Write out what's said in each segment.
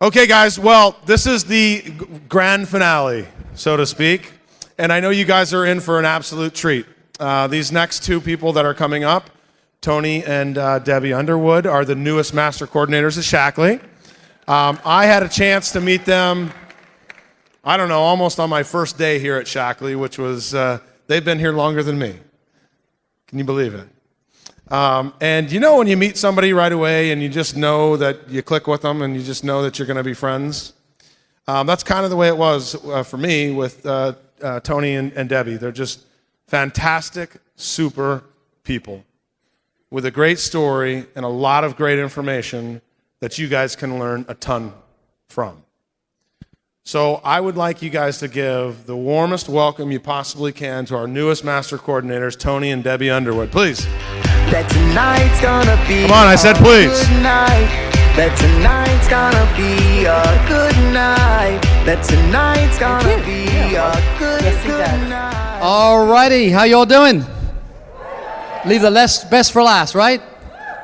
Okay, guys, well, this is the grand finale, so to speak, and I know you guys are in for an absolute treat. These next two people that are coming up, Tony and Debbie Underwood, are the newest master coordinators at Shaklee. I had a chance to meet them, I don't know, almost on my first day here at Shaklee, which was, they've been here longer than me. Can you believe it? And you know when you meet somebody right away and you just know that you click with them and you just know that you're going to be friends? That's kind of the way it was for me with Tony and Debbie. They're just fantastic, super people with a great story and a lot of great information that you guys can learn a ton from. So I would like you guys to give the warmest welcome you possibly can to our newest master coordinators, Tony and Debbie Underwood. Please. That tonight's gonna be Come on, I said please. Good night. That tonight's gonna be a good night. That tonight's gonna be a good night. Alrighty, how y'all doing? Leave the best for last, right?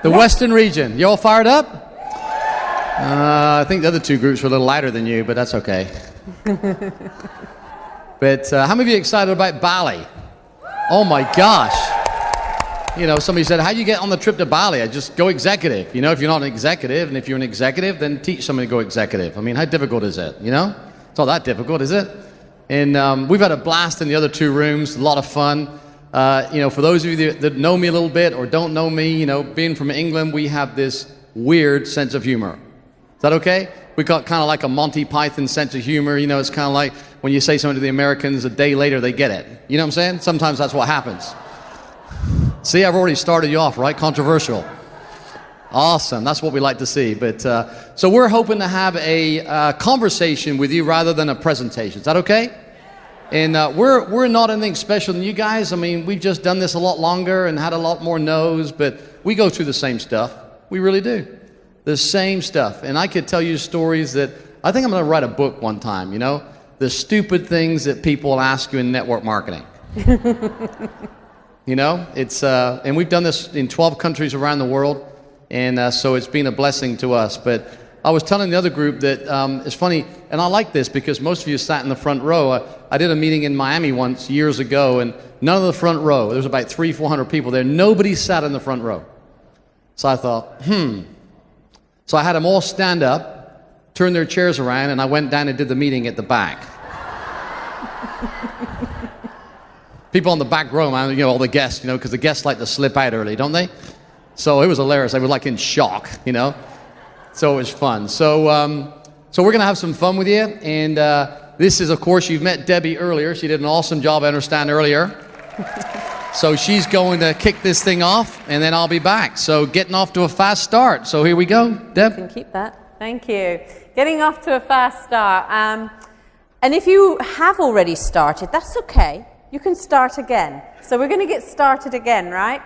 The Western region. You all fired up? I think the other two groups were a little lighter than you, but that's okay. But how many of you excited about Bali? Oh my gosh. You know, somebody said, how do you get on the trip to Bali? I just go executive. You know, if you're not an executive, and if you're an executive, then teach somebody to go executive. I mean, how difficult is it, you know? It's not that difficult, is it? And we've had a blast in the other two rooms, a lot of fun. You know, for those of you that know me a little bit or don't know me, you know, being from England, we have this weird sense of humor. Is that okay? We got kind of like a Monty Python sense of humor. You know, it's kind of like when you say something to the Americans, a day later they get it. You know what I'm saying? Sometimes that's what happens. See, I've already started you off, right? Controversial. Awesome. That's what we like to see. But so we're hoping to have a conversation with you rather than a presentation. Is that okay? And we're not anything special than you guys. I mean, we've just done this a lot longer and had a lot more no's, but we go through the same stuff. We really do. The same stuff. And I could tell you stories that I think I'm going to write a book one time, you know? The stupid things that people ask you in network marketing. You know, it's and we've done this in 12 countries around the world, and so it's been a blessing to us. But I was telling the other group that it's funny, and I like this because most of you sat in the front row. I did a meeting in Miami once years ago, and none of the front row, there was about 300-400 people there, nobody sat in the front row. So I thought, So I had them all stand up, turn their chairs around, and I went down and did the meeting at the back. People on the back row, man, you know, all the guests, you know, because the guests like to slip out early, don't they? So it was hilarious. They were like in shock, you know. So it was fun. So we're going to have some fun with you. And this is, of course, you've met Debbie earlier. She did an awesome job, I understand, earlier. So she's going to kick this thing off, and then I'll be back. So getting off to a fast start. So here we go. Deb? You can keep that. Thank you. Getting off to a fast start. And if you have already started, that's okay. You can start again. So we're going to get started again, right?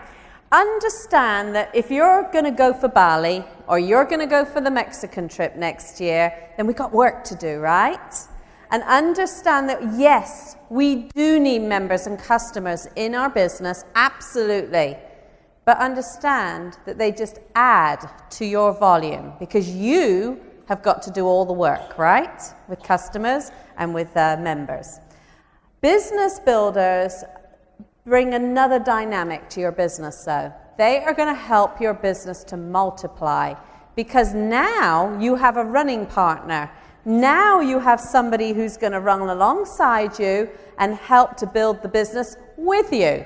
Understand that if you're going to go for Bali or you're going to go for the Mexican trip next year, then we've got work to do, right? And understand that, yes, we do need members and customers in our business, absolutely. But understand that they just add to your volume because you have got to do all the work, right? With customers and with members. Business builders bring another dynamic to your business, though. They are going to help your business to multiply because now you have a running partner. Now you have somebody who's going to run alongside you and help to build the business with you.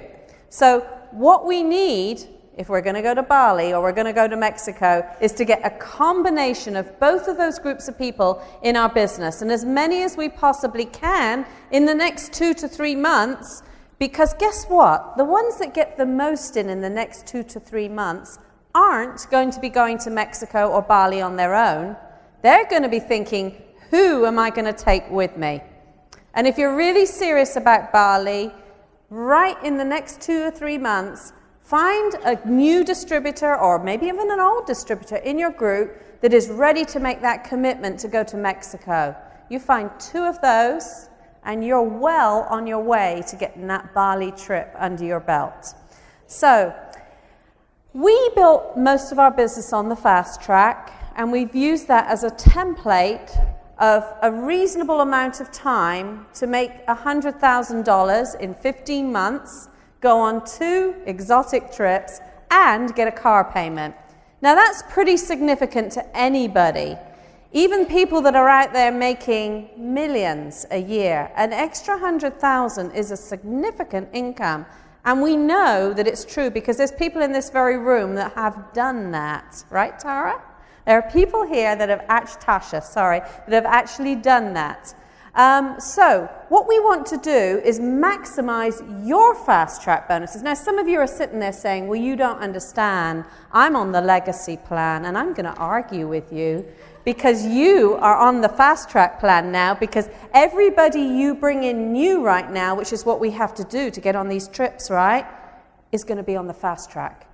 So what we need, if we're going to go to Bali or we're going to go to Mexico, is to get a combination of both of those groups of people in our business, and as many as we possibly can in the next 2 to 3 months, because guess what? The ones that get the most in the next 2 to 3 months aren't going to be going to Mexico or Bali on their own. They're going to be thinking, who am I going to take with me? And if you're really serious about Bali, right in the next 2 or 3 months, find a new distributor or maybe even an old distributor in your group that is ready to make that commitment to go to Mexico. You find 2 of those and you're well on your way to getting that Bali trip under your belt. So we built most of our business on the fast track. and we've used that as a template of a reasonable amount of time to make $100,000 in 15 months, go on 2 exotic trips, and get a car payment. Now that's pretty significant to anybody. Even people that are out there making millions a year, an extra 100,000 is a significant income. And we know that it's true because there's people in this very room that have done that. Right, Tara? There are people here that have that have actually done that. So what we want to do is maximize your fast track bonuses. Now, some of you are sitting there saying, well, you don't understand. I'm on the legacy plan, and I'm going to argue with you because you are on the fast track plan now, because everybody you bring in new right now, which is what we have to do to get on these trips, right, is going to be on the fast track.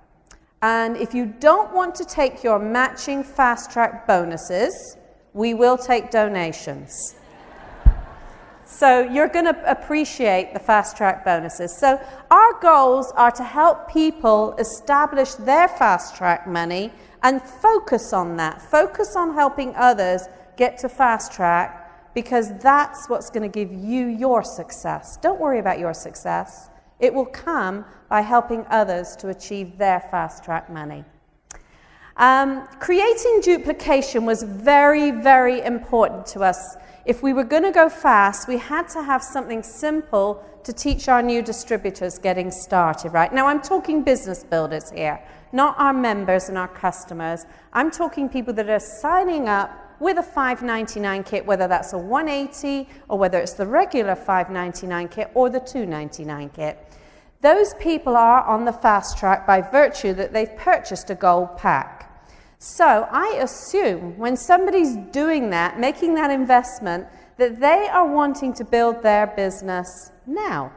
And if you don't want to take your matching fast track bonuses, we will take donations. So you're going to appreciate the fast track bonuses. So our goals are to help people establish their fast track money and focus on that. Focus on helping others get to fast track, because that's what's going to give you your success. Don't worry about your success. It will come by helping others to achieve their fast track money. Creating duplication was very, very important to us. If we were going to go fast, we had to have something simple to teach our new distributors getting started, right? Now, I'm talking business builders here, not our members and our customers. I'm talking people that are signing up with a $5.99 kit, whether that's a $180 or whether it's the regular $5.99 kit or the $2.99 kit. Those people are on the fast track by virtue that they've purchased a gold pack. So I assume when somebody's doing that, making that investment, that they are wanting to build their business now.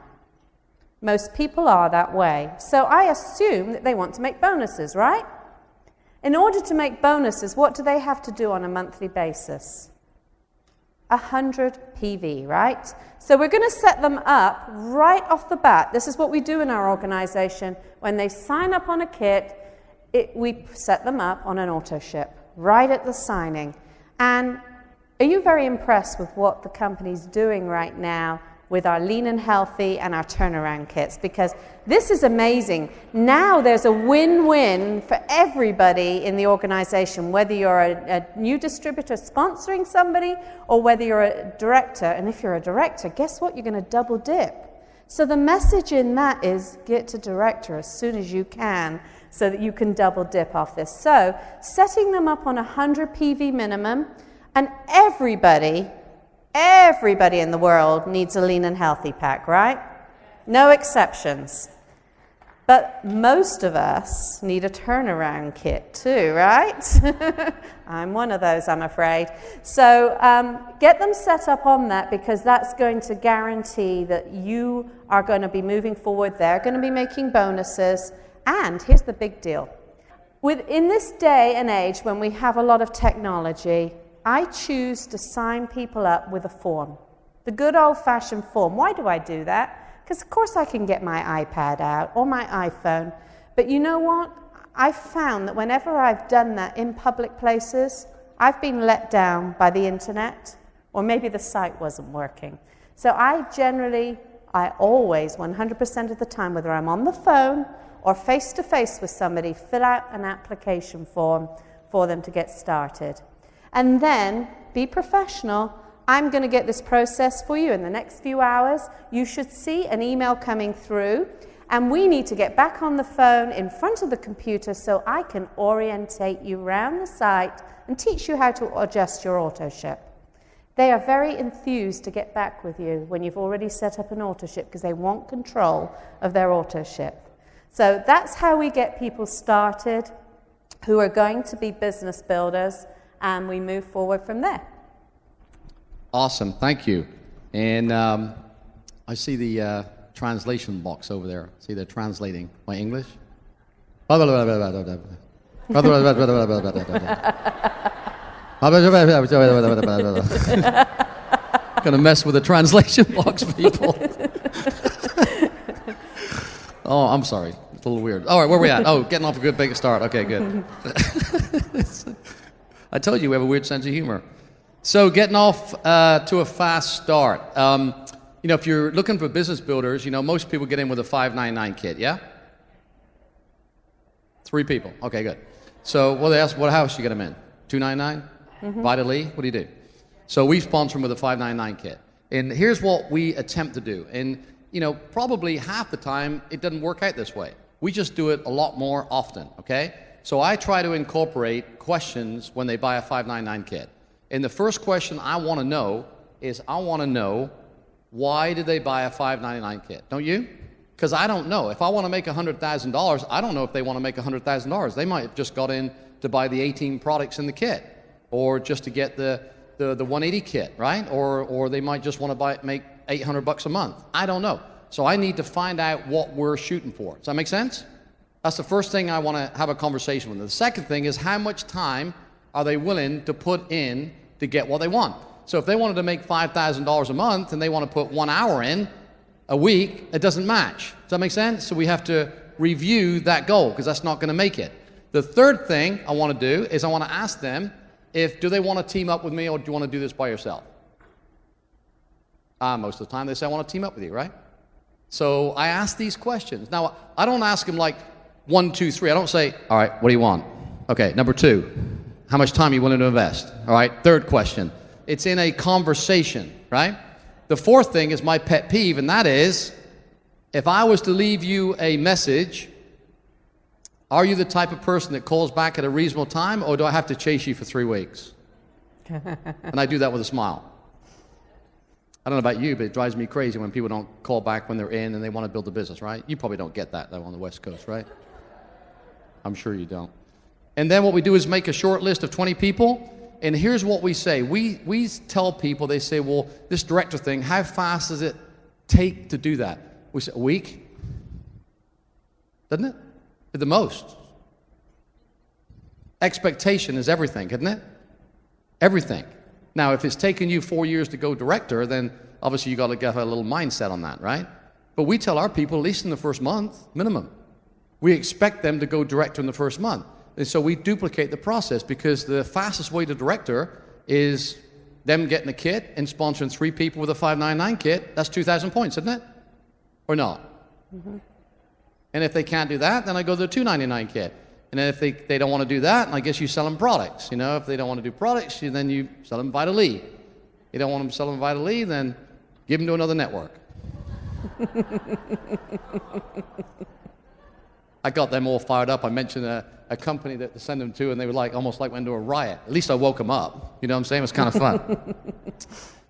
Most people are that way. So I assume that they want to make bonuses, right? In order to make bonuses, what do they have to do on a monthly basis? 100 PV, right? So we're going to set them up right off the bat. This is what we do in our organization. When they sign up on a kit, we set them up on an auto ship right at the signing. And are you very impressed with what the company's doing right now with our lean and healthy and our turnaround kits? Because this is amazing. Now there's a win-win for everybody in the organization, whether you're a new distributor sponsoring somebody or whether you're a director. And if you're a director, guess what? You're going to double dip. So the message in that is get to director as soon as you can, so that you can double dip off this. So setting them up on 100 PV minimum, and everybody in the world needs a lean and healthy pack, right? No exceptions. But most of us need a turnaround kit too, right? I'm one of those, I'm afraid. So get them set up on that, because that's going to guarantee that you are going to be moving forward. They're going to be making bonuses. And here's the big deal. In this day and age when we have a lot of technology, I choose to sign people up with a form. The good old-fashioned form. Why do I do that? Because of course I can get my iPad out or my iPhone. But you know what? I've found that whenever I've done that in public places, I've been let down by the internet, or maybe the site wasn't working. So I always, 100% of the time, whether I'm on the phone or face-to-face with somebody, fill out an application form for them to get started. And then be professional. I'm going to get this process for you in the next few hours. You should see an email coming through, and we need to get back on the phone in front of the computer so I can orientate you around the site and teach you how to adjust your auto ship. They are very enthused to get back with you when you've already set up an auto ship, because they want control of their auto ship. So that's how we get people started who are going to be business builders, and we move forward from there. Awesome, thank you. And I see the translation box over there. See, they're translating my English. Gonna mess with the translation box, people. Oh, I'm sorry. It's a little weird. All right, where are we at? Oh, getting off a good big start. Okay, good. I told you we have a weird sense of humor. So getting off to a fast start. You know, if you're looking for business builders, you know, most people get in with a 599 kit, yeah? 3 people. Okay, good. So what house you get them in? 299? Vita Lee? What do you do? So we sponsor them with a 599 kit. And here's what we attempt to do. And, you know, probably half the time it doesn't work out this way. We just do it a lot more often, okay? So I try to incorporate questions when they buy a 599 kit. And the first question I want to know is why did they buy a 599 kit? Don't you? Because I don't know. If I want to make $100,000, I don't know if they want to make $100,000. They might have just got in to buy the 18 products in the kit, or just to get the 180 kit, right? Or they might just want to make $800 a month. I don't know. So I need to find out what we're shooting for. Does that make sense? That's the first thing I want to have a conversation with them. The second thing is, how much time are they willing to put in to get what they want? So if they wanted to make $5,000 a month and they want to put 1 hour in a week, it doesn't match. Does that make sense? So we have to review that goal, because that's not going to make it. The third thing I want to do is I want to ask them do they want to team up with me, or do you want to do this by yourself? Most of the time they say, I want to team up with you, right? So I ask these questions. Now, I don't ask them like 1, 2, 3. I don't say, all right, what do you want? Okay, number 2, how much time are you willing to invest? All right, third question. It's in a conversation, right? The fourth thing is my pet peeve, and that is, if I was to leave you a message, are you the type of person that calls back at a reasonable time, or do I have to chase you for 3 weeks? And I do that with a smile. I don't know about you, but it drives me crazy when people don't call back when they're in and they want to build a business, right? You probably don't get that, though, on the West Coast, right? I'm sure you don't. And then what we do is make a short list of 20 people, and here's what we say. We tell people, they say, well, this director thing, how fast does it take to do that? We say, a week? Doesn't it? At the most. Expectation is everything, isn't it? Everything. Now, if it's taken you 4 years to go director, then obviously you got to get a little mindset on that, right? But we tell our people, at least in the first month, minimum. We expect them to go director in the first month. And so we duplicate the process, because the fastest way to director is them getting a kit and sponsoring 3 people with a 599 kit. That's 2,000 points, isn't it? Or not? And if they can't do that, then I go to the 299 kit. And then if they don't want to do that, I guess you sell them products. You know, if they don't want to do products, then you sell them Vita Lee. You don't want them to sell them Vita Lee, then give them to another network. I got them all fired up. I mentioned a company that to send them to, and they were like, almost like went into a riot. At least I woke them up. You know what I'm saying? It was kind of fun.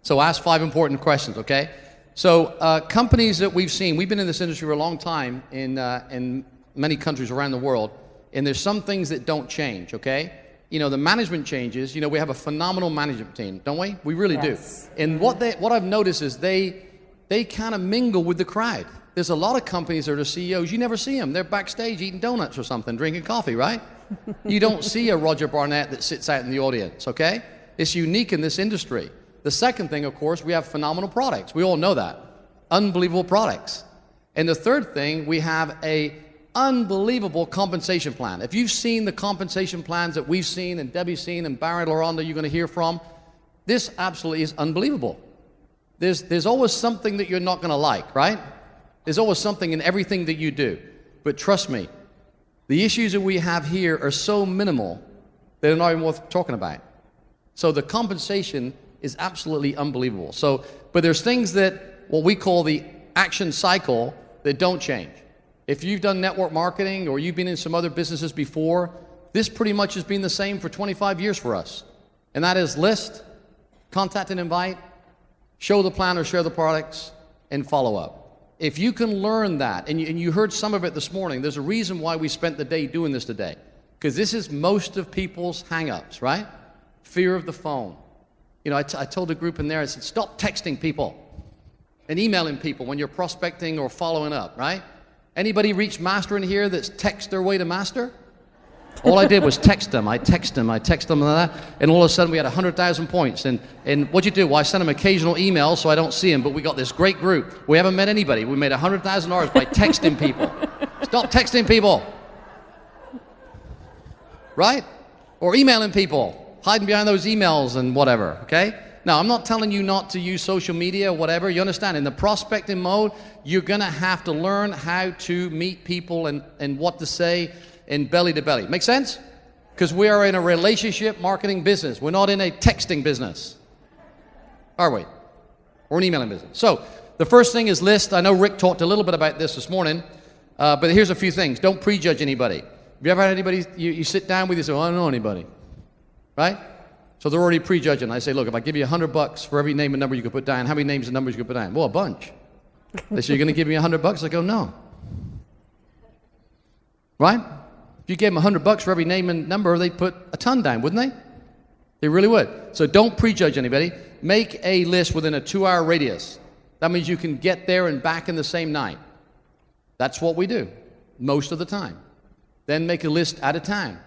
So ask 5 important questions, okay? So companies that we've seen, we've been in this industry for a long time in many countries around the world, and there's some things that don't change, okay? You know, the management changes. You know, we have a phenomenal management team, don't we? We really do. And what I've noticed is they kind of mingle with the crowd. There's a lot of companies that are CEOs, you never see them. They're backstage eating donuts or something, drinking coffee, right? You don't see a Roger Barnett that sits out in the audience, okay? It's unique in this industry. The second thing, of course, we have phenomenal products. We all know that. Unbelievable products. And the third thing, we have a unbelievable compensation plan. If you've seen the compensation plans that we've seen and Debbie's seen and Barry Laronda you're going to hear from, this absolutely is unbelievable. There's always something that you're not going to like, right? There's always something in everything that you do. But trust me, the issues that we have here are so minimal, they're not even worth talking about. So the compensation is absolutely unbelievable. But there's things that, what we call the action cycle, that don't change. If you've done network marketing or you've been in some other businesses before, this pretty much has been the same for 25 years for us. And that is list, contact and invite, show the plan or share the products, and follow up. If you can learn that, and you heard some of it this morning, there's a reason why we spent the day doing this today. Because this is most of people's hang-ups, right? Fear of the phone. You know, I told a group in there, I said, stop texting people and emailing people when you're prospecting or following up, right? Anybody reach master in here that's text their way to master? All I did was text them, and that, and all of a sudden we had 100,000 points. And what'd you do? Well, I sent them occasional emails so I don't see them, but we got this great group. We haven't met anybody. We made $100,000 by texting people. Stop texting people. Right? Or emailing people. hiding behind those emails and whatever, okay? Now, I'm not telling you not to use social media or whatever. You understand, in the prospecting mode, you're going to have to learn how to meet people and what to say in belly to belly. Make sense? Because we are in a relationship marketing business. We're not in a texting business, are we? Or an emailing business. So the first thing is list. I know Rick talked a little bit about this morning, but here's a few things. Don't prejudge anybody. Have you ever had anybody, you sit down with you and say, well, I don't know anybody, right? So they're already prejudging. I say, look, if I give you $100 for every name and number you could put down, how many names and numbers you could put down? Well, a bunch. They say, you're going to give me $100? I go, no. Right? If you gave them $100 for every name and number, they'd put a ton down, wouldn't they? They really would. So don't prejudge anybody. Make a list within a 2-hour radius. That means you can get there and back in the same night. That's what we do most of the time. Then make a list at a time.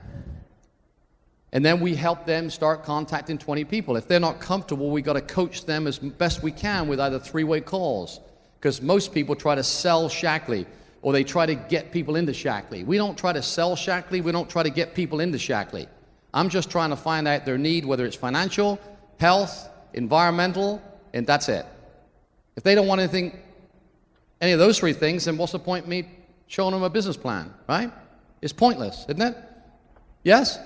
And then we help them start contacting 20 people. If they're not comfortable, we got to coach them as best we can with either 3-way calls. Because most people try to sell Shaklee, or they try to get people into Shaklee. We don't try to sell Shaklee. We don't try to get people into Shaklee. I'm just trying to find out their need, whether it's financial, health, environmental, and that's it. If they don't want anything, any of those 3 things, then what's the point of me showing them a business plan, right? It's pointless, isn't it? Yes?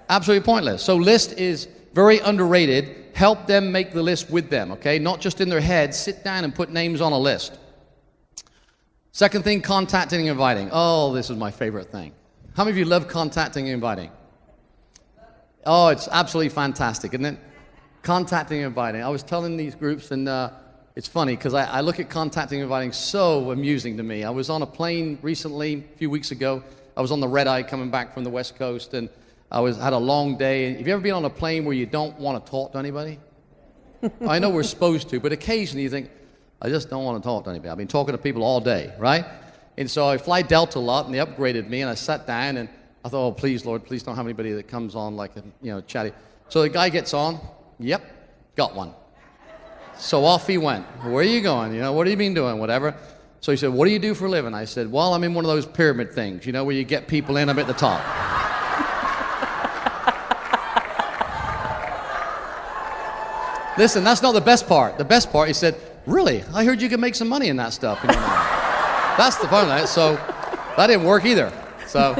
Absolutely pointless. So list is very underrated. Help them make the list with them, okay? Not just in their head. Sit down and put names on a list. Second thing, contacting and inviting. Oh, this is my favorite thing. How many of you love contacting and inviting? Oh, it's absolutely fantastic, isn't it? Contacting and inviting. I was telling these groups, and it's funny because I look at contacting and inviting so amusing to me. I was on a plane recently, a few weeks ago. I was on the red eye coming back from the West Coast, and had a long day. Have you ever been on a plane where you don't want to talk to anybody? I know we're supposed to, but occasionally you think, I just don't want to talk to anybody. I've been talking to people all day, right? And so I fly Delta a lot, and they upgraded me, and I sat down, and I thought, oh, please, Lord, please don't have anybody that comes on like, chatty. So the guy gets on. Yep, got one. So off he went. Where are you going? What have you been doing? Whatever. So he said, what do you do for a living? I said, well, I'm in one of those pyramid things, where you get people in, I'm at the top. Listen, that's not the best part. The best part, he said, really? I heard you could make some money in that stuff. That's the point of it. So that didn't work either. So,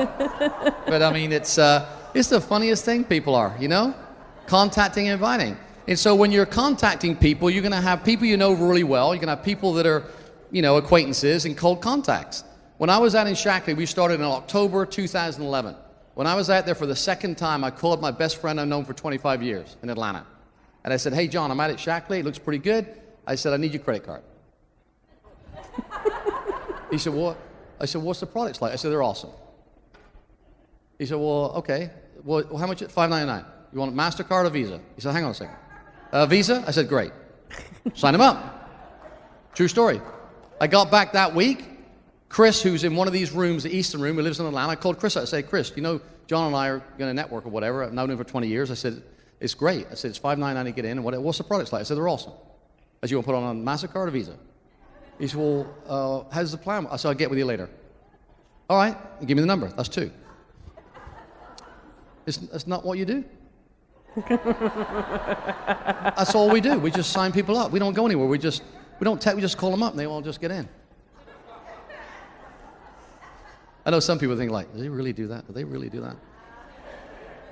but I mean, it's the funniest thing people are, contacting and inviting. And so when you're contacting people, you're going to have people you know really well. You're going to have people that are, acquaintances and cold contacts. When I was out in Shaklee, we started in October 2011. When I was out there for the second time, I called my best friend I've known for 25 years in Atlanta. And I said, hey, John, I'm out at Shaklee. It looks pretty good. I said, I need your credit card. He said, what? I said, what's the products like? I said, they're awesome. He said, well, okay. Well, how much? $5.99. You want a MasterCard or Visa? He said, hang on a second. Visa? I said, great. Sign him up. True story. I got back that week. Chris, who's in one of these rooms, the Eastern Room, who lives in Atlanta, I called Chris. I said, Chris, John and I are going to network or whatever. I've known him for 20 years. I said, it's great. I said, it's $5.99 to get in. And what's the products like? I said, they're awesome. I said, you want to put on a MasterCard or Visa? He said, well, how's the plan? I said, I'll get with you later. All right, give me the number. That's 2. That's not what you do. That's all we do. We just sign people up. We don't go anywhere. We just call them up and they all just get in. I know some people think like, do they really do that? Do they really do that?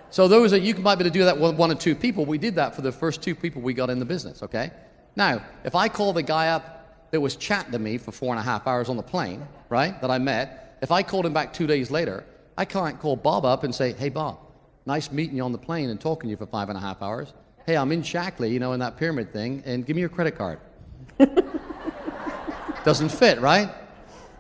So you might be able to do that with 1 or 2 people. We did that for the first 2 people we got in the business, okay? Now, if I call the guy up that was chatting to me for 4.5 hours on the plane, right, that I met, if I called him back 2 days later, I can't call Bob up and say, hey, Bob, nice meeting you on the plane and talking to you for 5.5 hours. Hey, I'm in Shaklee, in that pyramid thing, and give me your credit card. Doesn't fit, right?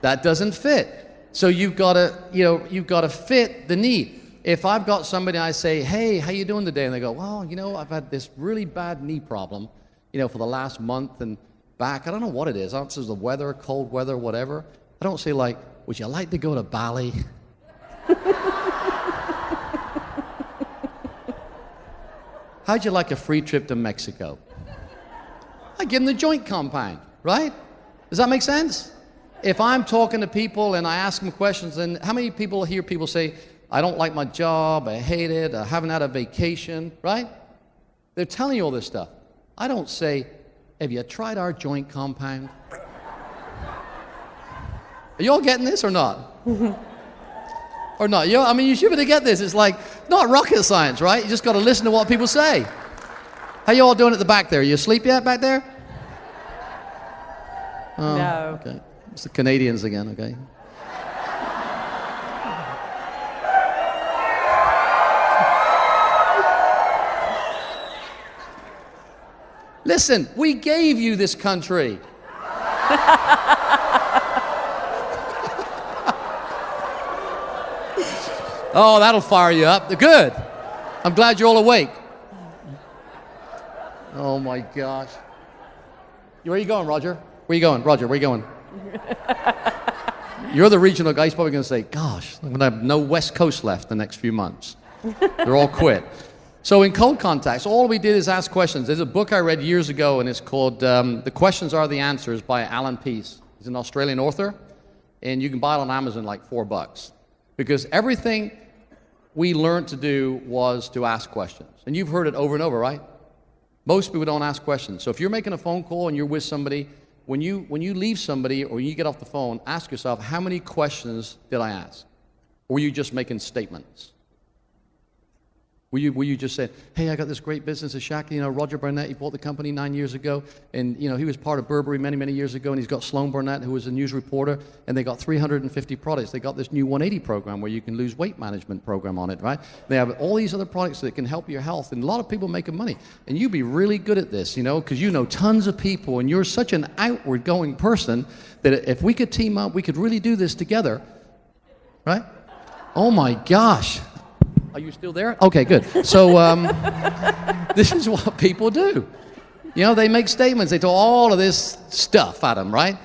That doesn't fit. So you've got to fit the need. If I've got somebody, I say, hey, how you doing today? And they go, well, I've had this really bad knee problem, for the last month and back. I don't know what it is. I don't know if it's the weather, cold weather, whatever. I don't say like, would you like to go to Bali? How'd you like a free trip to Mexico? I give them the joint compound, right? Does that make sense? If I'm talking to people and I ask them questions, and how many people hear people say, I don't like my job, I hate it, I haven't had a vacation, right? They're telling you all this stuff. I don't say, have you tried our joint compound? Are you all getting this or not? Or not? I mean, you should be able to get this. It's like, not rocket science, right? You just got to listen to what people say. How you all doing at the back there? You asleep yet back there? Oh, No. okay. It's the Canadians again, okay? Listen, we gave you this country. Oh, that'll fire you up. Good. I'm glad you're all awake. Oh my gosh. Where are you going, Roger? Where are you going? Roger, where are you going? You're the regional guy. He's probably going to say, gosh, I'm going to have no West Coast left the next few months. They're all quit. So in Cold Contacts, all we did is ask questions. There's a book I read years ago, and it's called The Questions Are the Answers by Alan Peace. He's an Australian author, and you can buy it on Amazon like $4. Because everything we learned to do was to ask questions. And you've heard it over and over, right? Most people don't ask questions. So if you're making a phone call and you're with somebody, when you leave somebody or you get off the phone, ask yourself, how many questions did I ask? Or were you just making statements? Were you just saying, hey, I got this great business at Shaq, you know, Roger Barnett, he bought the company 9 years ago, and, you know, he was part of Burberry many, many years ago, and he's got Sloan Burnett, who was a news reporter, and they got 350 products. They got this new 180 program where you can lose weight management program on it, right? They have all these other products that can help your health, and a lot of people making money. And you'd be really good at this, you know, because you know tons of people, and you're such an outward-going person that if we could team up, we could really do this together, right? Oh, my gosh. Are you still there? Okay, good. So this is what people do. You know, they make statements. They throw all of this stuff at them, right?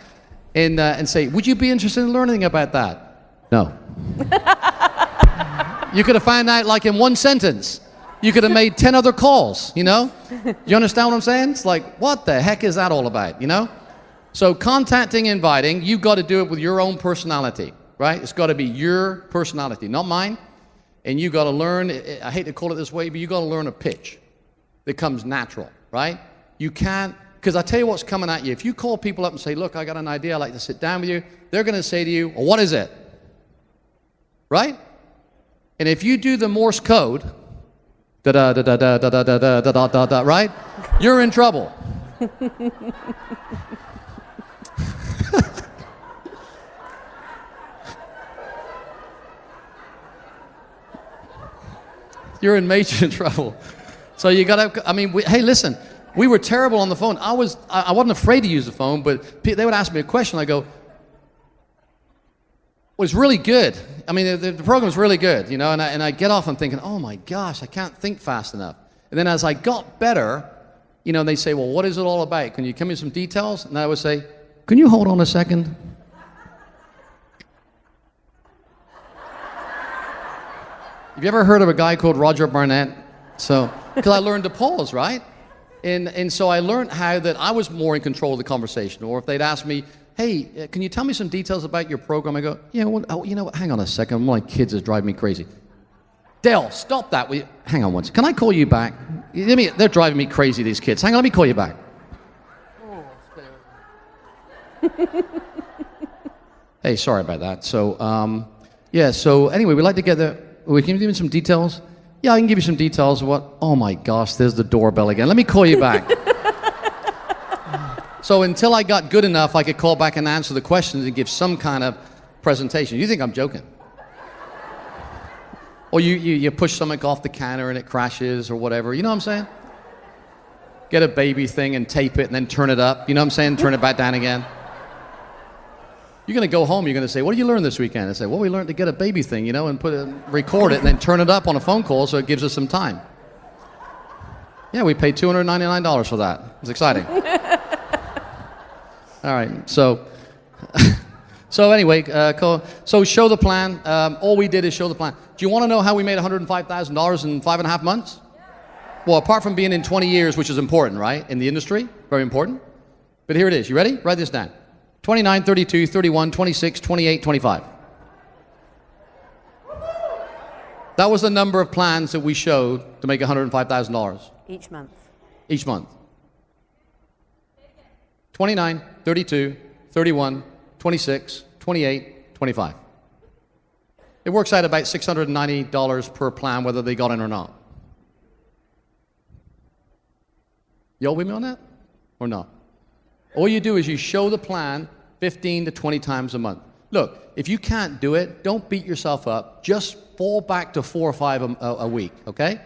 And say, would you be interested in learning about that? No. You could have found out like in one sentence. You could have made 10 other calls, you know? You understand what I'm saying? It's like, what the heck is that all about, you know? So contacting, inviting, you've got to do it with your own personality, right? It's got to be your personality, not mine. And you got to learn, I hate to call it this way, but you got to learn a pitch that comes natural, right? You can't, because I tell you what's coming at you. If you call people up and say, look, I got an idea, I'd like to sit down with you, they're going to say to you, well, what is it? Right? And if you do the Morse code, da-da-da-da-da-da-da-da-da-da-da, right? You're in trouble. You're in major trouble. So you got to, I mean, hey, listen, we were terrible on the phone. I wasn't afraid to use the phone, but they would ask me a question. I go, well, it's really good. I mean, the program's really good, you know, and I get off and thinking, oh my gosh, I can't think fast enough. And then as I got better, you know, they say, well, what is it all about? Can you give me some details? And I would say, can you hold on a second? Have you ever heard of a guy called Roger Barnett? So, because I learned to pause, right? And so I learned how that I was more in control of the conversation. Or if they'd ask me, hey, can you tell me some details about your program? I go, yeah, well, oh, you know what, hang on a second. My kids is driving me crazy. Dale, stop that. Hang on once. Can I call you back? They're driving me crazy, these kids. Hang on, let me call you back. Hey, sorry about that. So, yeah, so anyway, we'd like to get the... Can you give me some details? Yeah, I can give you some details of what... Oh my gosh, there's the doorbell again. Let me call you back. So until I got good enough, I could call back and answer the questions and give some kind of presentation. You think I'm joking? Or you push something off the counter and it crashes or whatever. You know what I'm saying? Get a baby thing and tape it and then turn it up. You know what I'm saying? Turn it back down again. You're going to go home, you're going to say, what did you learn this weekend? I say, well, we learned to get a baby thing, you know, and record it and then turn it up on a phone call so it gives us some time. Yeah, we paid $299 for that. It was exciting. All right, so anyway, so show the plan. All we did is show the plan. Do you want to know how we made $105,000 in 5.5 months? Well, apart from being in 20 years, which is important, right, in the industry, very important. But here it is. You ready? Write this down. 29, 32, 31, 26, 28, 25. That was the number of plans that we showed to make $105,000 Each month. each month. 29, 32, 31, 26, 28, 25. It works out about $690 per plan, whether they got in or not. Y'all with me on that? Or not? All you do is you show the plan 15 to 20 times a month. Look, if you can't do it, don't beat yourself up. Just fall back to 4 or 5 a week, okay?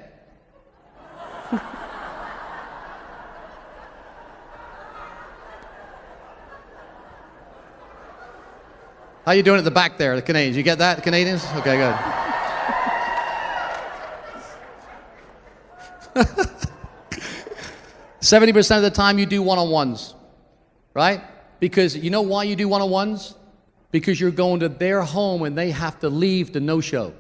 How you doing at the back there, the Canadians? You get that, Canadians? Okay, good. 70% of the time you do one-on-ones, right? Because you know why you do one-on-ones? Because you're going to their home and they have to leave to no-show.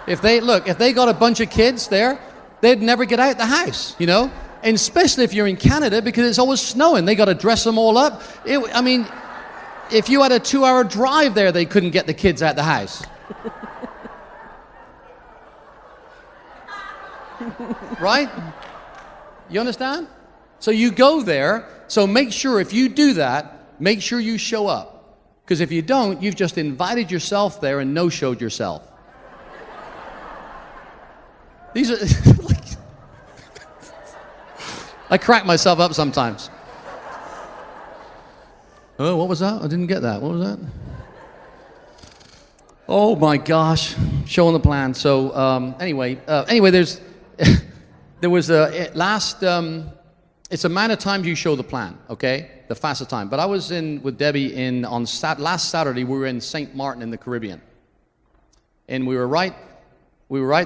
If they got a bunch of kids there, they'd never get out the house, you know? And especially if you're in Canada, because it's always snowing. They got to dress them all up. I mean, if you had a 2-hour drive there, they couldn't get the kids out the house. Right? You understand? So you go there, so make sure if you do that, make sure you show up. Because if you don't, you've just invited yourself there and no-showed yourself. These are... I crack myself up sometimes. Oh, what was that? I didn't get that. What was that? Oh my gosh, showing the plan. So anyway, there's there was a last. It's a amount of times you show the plan, okay? The faster time. But I was in with Debbie last Saturday. We were in St. Martin in the Caribbean, and we were right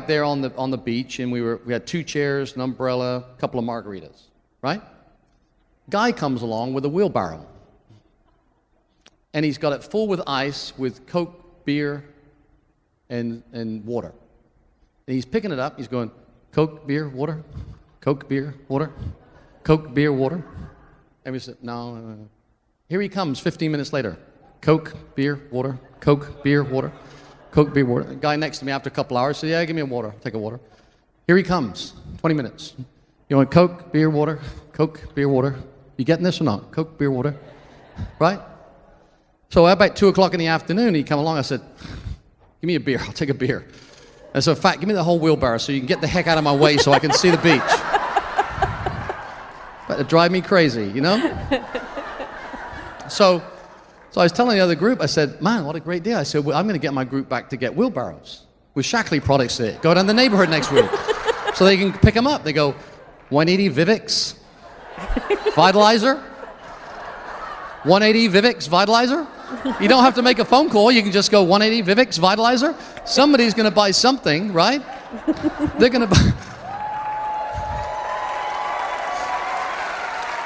there on the beach, and we had 2 chairs, an umbrella, a couple of margaritas, right? Guy comes along with a wheelbarrow, and he's got it full with ice, with Coke, beer, and water. And he's picking it up. He's going, Coke, beer, water, Coke, beer, water, Coke, beer, water. And we said, no. Here he comes 15 minutes later. Coke, beer, water, Coke, beer, water, Coke, beer, water. The guy next to me after a couple hours said, yeah, give me a water. I'll take a water. Here he comes, 20 minutes. You want Coke, beer, water, Coke, beer, water? You getting this or not? Coke, beer, water, right? So about 2 o'clock in the afternoon, he come along. I said, give me a beer. I'll take a beer. And so, in fact, give me the whole wheelbarrow so you can get the heck out of my way so I can see the beach. But it drive me crazy, you know? So I was telling the other group, I said, man, what a great deal. I said, well, I'm going to get my group back to get wheelbarrows with Shackley products in it. Go down the neighborhood next week so they can pick them up. They go, 180 Vivix Vitalizer? 180 Vivix Vitalizer? You don't have to make a phone call. You can just go 180 Vivix Vitalizer. Somebody's going to buy something, right? They're going to buy...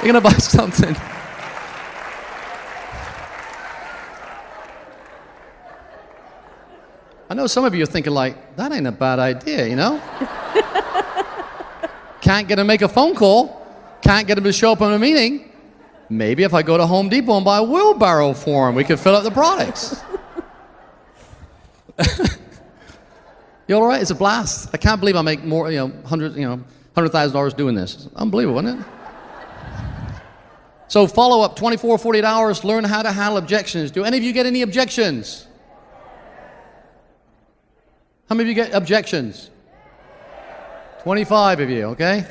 They're going to buy something. I know some of you are thinking like, that ain't a bad idea, you know? Can't get them to make a phone call. Can't get them to show up on a meeting. Maybe if I go to Home Depot and buy a wheelbarrow for them, we could fill up the products. You all right? It's a blast. I can't believe I make more, $100,000 doing this. It's unbelievable, isn't it? So follow up 24, 48 hours, learn how to handle objections. Do any of you get any objections? How many of you get objections? 25 of you, okay?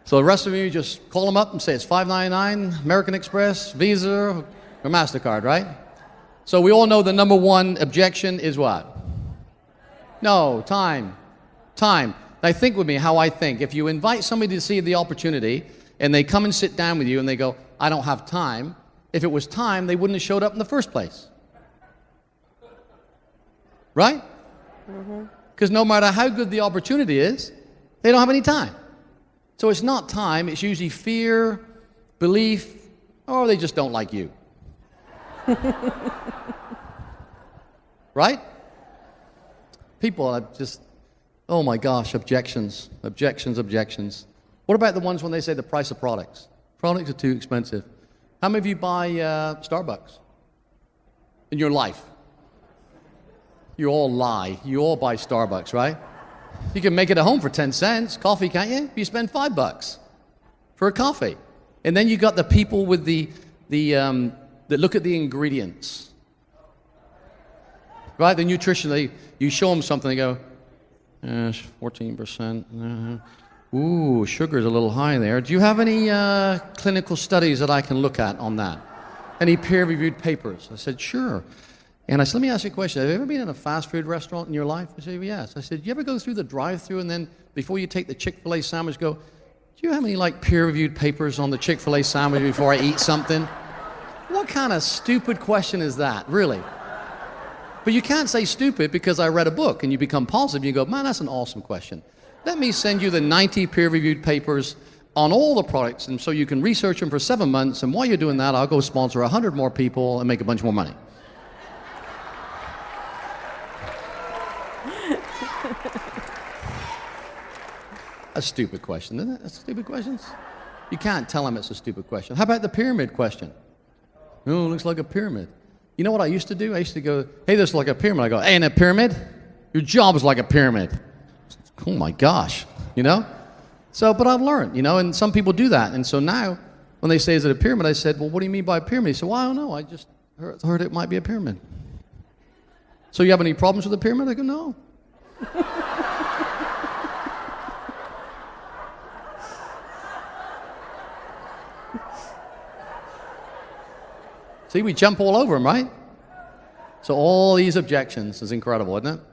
So the rest of you just call them up and say it's $5.99, American Express, Visa, or MasterCard, right? So we all know the number one objection is what? No, time. Time. Now think with me how I think. If you invite somebody to see the opportunity and they come and sit down with you and they go, I don't have time, if it was time, they wouldn't have showed up in the first place. Right? Because no matter how good the opportunity is, they don't have any time. So it's not time, it's usually fear, belief, or they just don't like you. Right? People are just, oh my gosh, objections, objections, objections. What about the ones when they say the price of products? Products are too expensive. How many of you buy Starbucks in your life? You all lie. You all buy Starbucks, right? You can make it at home for 10 cents. Coffee, can't you? You spend $5 for a coffee. And then you got the people with that look at the ingredients. Right? The nutrition, you show them something, they go, 14%. Ooh, sugar's a little high there. Do you have any clinical studies that I can look at on that? Any peer-reviewed papers? I said, sure. And I said, let me ask you a question. Have you ever been in a fast food restaurant in your life? I said, yes. I said, do you ever go through the drive-thru and then before you take the Chick-fil-A sandwich, go, do you have any like peer-reviewed papers on the Chick-fil-A sandwich before I eat something? What kind of stupid question is that, really? But you can't say stupid because I read a book and you become positive. You go, man, that's an awesome question. Let me send you the 90 peer-reviewed papers on all the products, and so you can research them for 7 months, and while you're doing that, I'll go sponsor 100 more people and make a bunch more money. A stupid question, isn't it? That's stupid questions. You can't tell them it's a stupid question. How about the pyramid question? Oh, it looks like a pyramid. You know what I used to do? I used to go, hey, this is like a pyramid. I go, hey, ain't a pyramid? Your job is like a pyramid. Oh my gosh, you know? So, but I've learned, you know, and some people do that. And so now, when they say, is it a pyramid? I said, well, what do you mean by a pyramid? He said, well, I don't know. I just heard it might be a pyramid. So you have any problems with the pyramid? I go, no. See, we jump all over them, right? So all these objections is incredible, isn't it?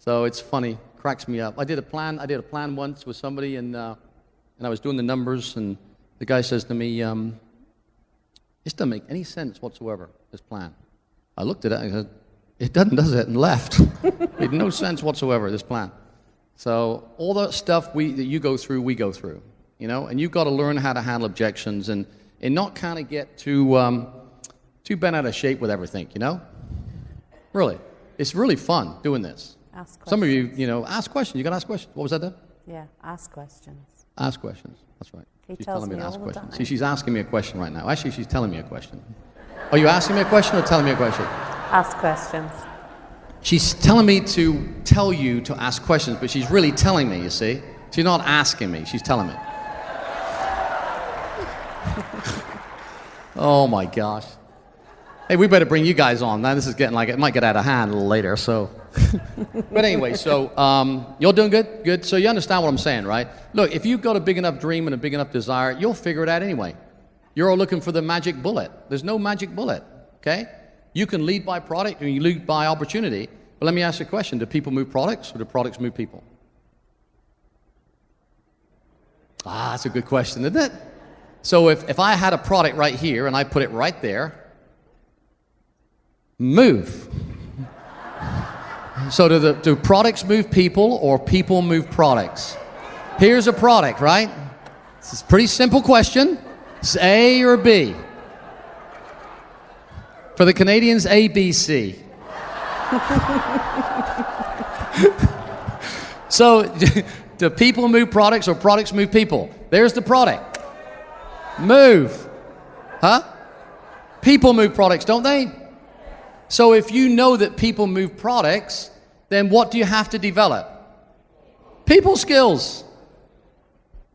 So it's funny, cracks me up. I did a plan once with somebody, and I was doing the numbers, and the guy says to me, this doesn't make any sense whatsoever, this plan. I looked at it, and I said, it doesn't, does it? And left. It made no sense whatsoever, this plan. So all the stuff that you go through, we go through, you know, and you've got to learn how to handle objections and not kind of get too bent out of shape with everything, you know? Really. It's really fun doing this. Ask questions. Some of you, you know, ask questions. You got to ask questions. What was that, Deb? Yeah, ask questions. Ask questions. That's right. He She's tells telling me me to ask all the questions. time. See, she's asking me a question right now. Actually, she's telling me a question. Are you asking me a question or telling me a question? Ask questions. She's telling me to tell you to ask questions, but she's really telling me, you see? She's not asking me. She's telling me. Oh, my gosh. Hey, we better bring you guys on. Now, this is getting like, it might get out of hand a little later, so. But anyway, so you're doing good? Good. So you understand what I'm saying, right? Look, if you've got a big enough dream and a big enough desire, you'll figure it out anyway. You're all looking for the magic bullet. There's no magic bullet, okay? You can lead by product and you lead by opportunity. But let me ask you a question. Do people move products or do products move people? Ah, that's a good question, isn't it? So if I had a product right here and I put it right there, move. So do products move people or people move products? Here's a product, right? This is a pretty simple question. It's A or B. For the Canadians, A, B, C. So do people move products or products move people? There's the product. Move. Huh? People move products, don't they? So if you know that people move products, then what do you have to develop? People skills.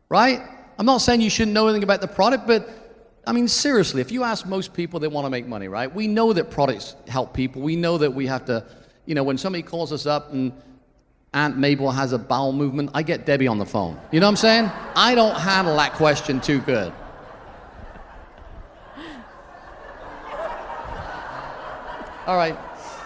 Right? I'm not saying you shouldn't know anything about the product, but I mean, seriously, if you ask most people, they want to make money, right? We know that products help people. We know that we have to, you know, when somebody calls us up and Aunt Mabel has a bowel movement, I get Debbie on the phone. You know what I'm saying? I don't handle that question too good. All right,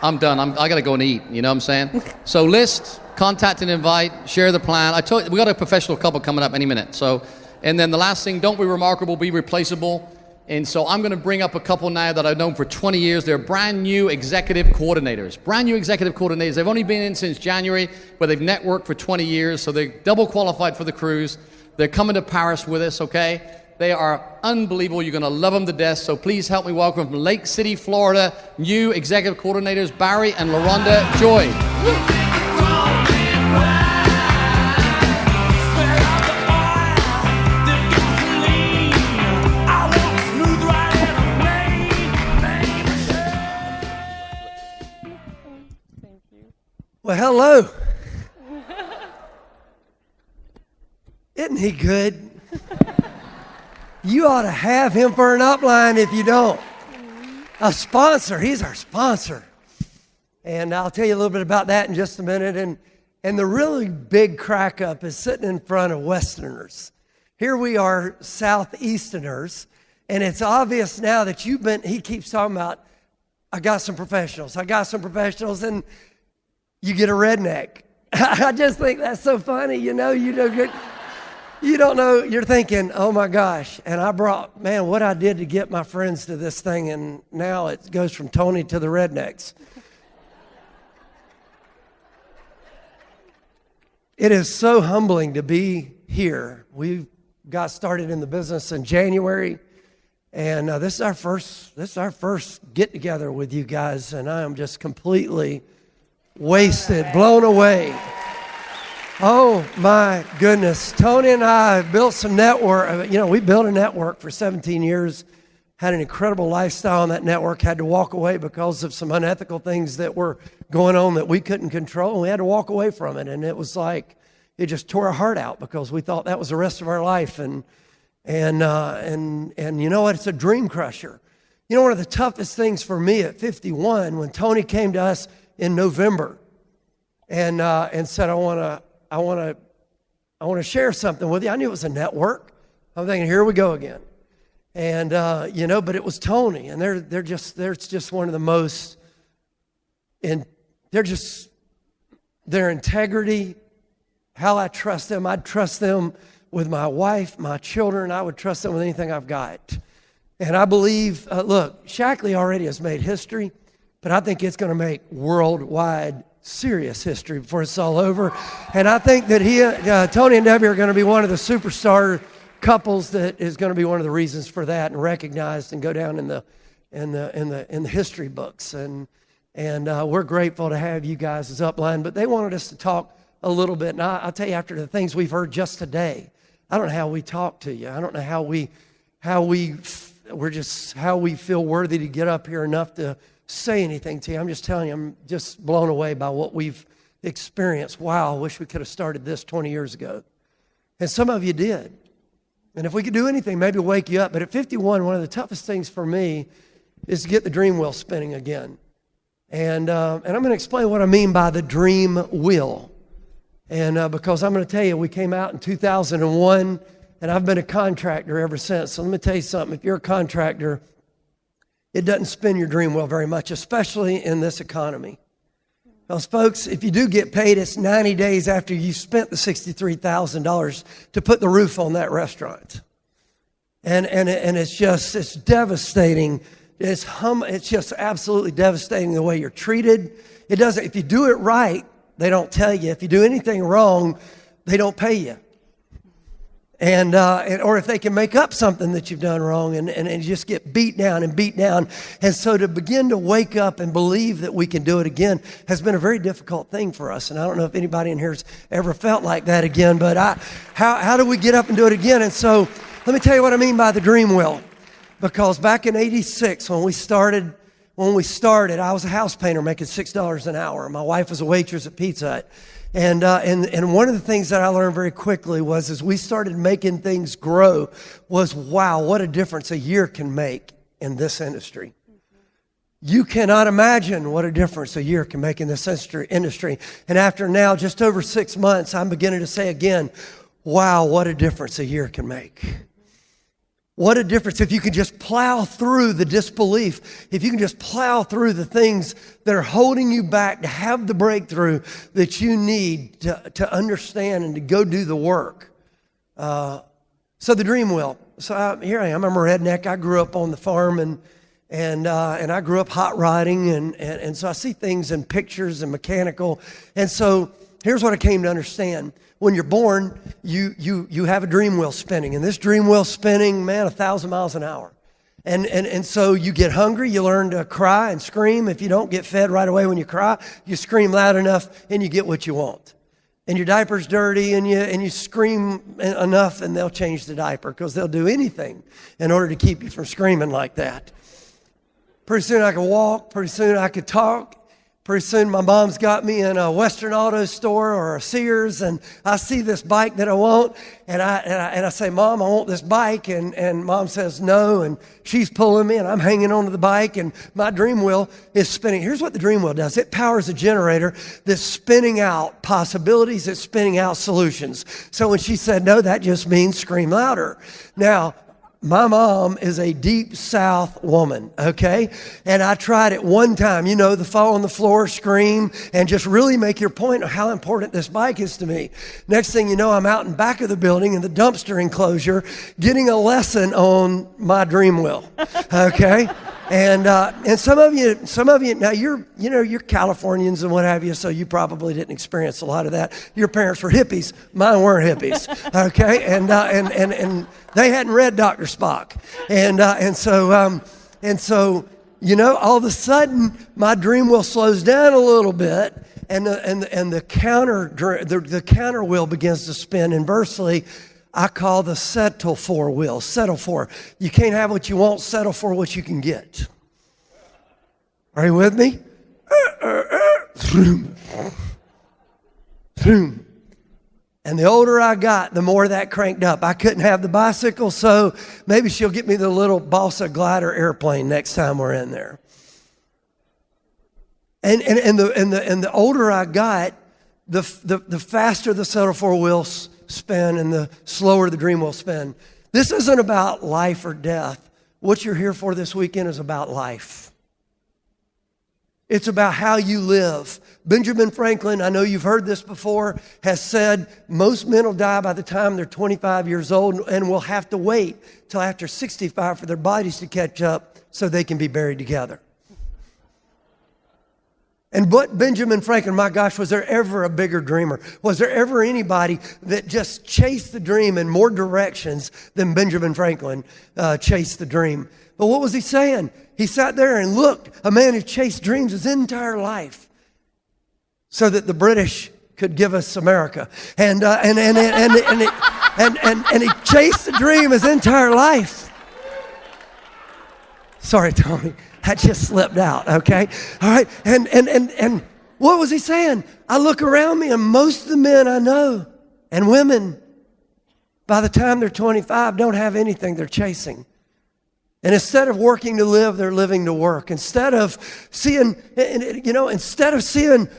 I'm done. I got to go and eat, you know what I'm saying? So list, contact and invite, share the plan. I told you, we got a professional couple coming up any minute. So, and then the last thing, don't be remarkable, be replaceable. And so I'm going to bring up a couple now that I've known for 20 years. They're brand new executive coordinators. Brand new executive coordinators. They've only been in since January, but they've networked for 20 years, so they're double qualified for the cruise. They're coming to Paris with us, okay? They are unbelievable. You're going to love them to death. So please help me welcome from Lake City, Florida, new executive coordinators, Barry and LaRonda Joy. Thank you. hello. Isn't he good? You ought to have him for an upline if you don't. A sponsor. He's our sponsor. And I'll tell you a little bit about that in just a minute. And the really big crack up is sitting in front of Westerners. Here we are, Southeasterners. And it's obvious now that he keeps talking about, I got some professionals. And you get a redneck. I just think that's so funny. You don't know, you're thinking, oh my gosh. And I brought, man, what I did to get my friends to this thing, and now it goes from Tony to the rednecks. It is so humbling to be here. We got started in the business in January, and this is our first get together with you guys, and I am just completely wasted, blown away. Oh my goodness. Tony and I have built some network. We built a network for 17 years, had an incredible lifestyle on that network, had to walk away because of some unethical things that were going on that we couldn't control. And we had to walk away from it. And it was like, it just tore our heart out because we thought that was the rest of our life. And you know what? It's a dream crusher. You know, one of the toughest things for me at 51, when Tony came to us in November and said, I want to share something with you. I knew it was a network. I'm thinking, here we go again. And, but it was Tony. And they're just one of the most, and their integrity, how I trust them. I'd trust them with my wife, my children. I would trust them with anything I've got. And I believe, look, Shackley already has made history, but I think it's going to make worldwide serious history before it's all over. And I think that Tony and Debbie are going to be one of the superstar couples that is going to be one of the reasons for that, and recognized and go down in the history books. And we're grateful to have you guys as upline. But they wanted us to talk a little bit. And I'll tell you, after the things we've heard just today, I don't know how we talk to you. I don't know how we feel worthy to get up here enough to say anything to you. I'm just telling you, I'm just blown away by what we've experienced. Wow, I wish we could have started this 20 years ago. And some of you did. And if we could do anything, maybe wake you up. But at 51, one of the toughest things for me is to get the dream wheel spinning again. And I'm going to explain what I mean by the dream wheel. And because I'm going to tell you, we came out in 2001, and I've been a contractor ever since. So let me tell you something. If you're a contractor, it doesn't spin your dream wheel very much, especially in this economy. Because, folks, if you do get paid, it's 90 days after you spent the $63,000 to put the roof on that restaurant. And it's devastating. It's just absolutely devastating the way you're treated. If you do it right, they don't tell you. If you do anything wrong, they don't pay you. Or if they can make up something that you've done wrong, and you just get beat down. And so to begin to wake up and believe that we can do it again has been a very difficult thing for us. And I don't know if anybody in here has ever felt like that again, but how do we get up and do it again? And so let me tell you what I mean by the dream wheel. Because back in '86, when we started, I was a house painter making $6 an hour. My wife was a waitress at Pizza Hut. And one of the things that I learned very quickly was, as we started making things grow, was, wow, what a difference a year can make in this industry. You cannot imagine what a difference a year can make in this industry. And after now just over 6 months, I'm beginning to say again, wow, what a difference a year can make. What a difference if you can just plow through the disbelief, if you can just plow through the things that are holding you back to have the breakthrough that you need to understand and to go do the work. So the dream wheel. So here I am. I'm a redneck. I grew up on the farm, and I grew up hot rodding, and so I see things in pictures and mechanical. And so here's what I came to understand. When you're born, you have a dream wheel spinning. And this dream wheel spinning, man, 1,000 miles an hour. And so you get hungry, you learn to cry and scream. If you don't get fed right away when you cry, you scream loud enough and you get what you want. And your diaper's dirty and you scream enough and they'll change the diaper, because they'll do anything in order to keep you from screaming like that. Pretty soon I could walk, pretty soon I could talk. Pretty soon my mom's got me in a Western Auto Store or a Sears, and I see this bike that I want, and I say, Mom, I want this bike, and Mom says no, and she's pulling me, and I'm hanging onto the bike, and my dream wheel is spinning. Here's what the dream wheel does. It powers a generator that's spinning out possibilities, it's spinning out solutions. So when she said no, that just means scream louder. Now, my mom is a deep South woman, okay? And I tried it one time, you know, the fall on the floor, scream, and just really make your point of how important this bike is to me. Next thing you know, I'm out in back of the building in the dumpster enclosure getting a lesson on my dream wheel, okay? And some of you, now you're Californians and what have you, so you probably didn't experience a lot of that. Your parents were hippies, mine weren't hippies, okay? And they hadn't read Dr. Spock, and so you know, all of a sudden my dream wheel slows down a little bit, and the counter wheel begins to spin inversely. I call the settle for wheel. Settle for. You can't have what you want, settle for what you can get. Are you with me? And the older I got, the more that cranked up. I couldn't have the bicycle, so maybe she'll get me the little Balsa glider airplane next time we're in there. And the older I got, the faster the settle for wheels spin and the slower the dream will spin. This isn't about life or death. What you're here for this weekend is about life. It's about how you live. Benjamin Franklin, I know you've heard this before, has said most men will die by the time they're 25 years old and will have to wait till after 65 for their bodies to catch up so they can be buried together. And but Benjamin Franklin, my gosh, was there ever a bigger dreamer? Was there ever anybody that just chased the dream in more directions than Benjamin Franklin chased the dream? But what was he saying? He sat there and looked, a man who chased dreams his entire life so that the British could give us America. And he chased the dream his entire life. Sorry, Tony. That just slipped out, okay? All right, and what was he saying? I look around me and most of the men I know and women, by the time they're 25, don't have anything they're chasing. And instead of working to live, they're living to work. Instead of seeing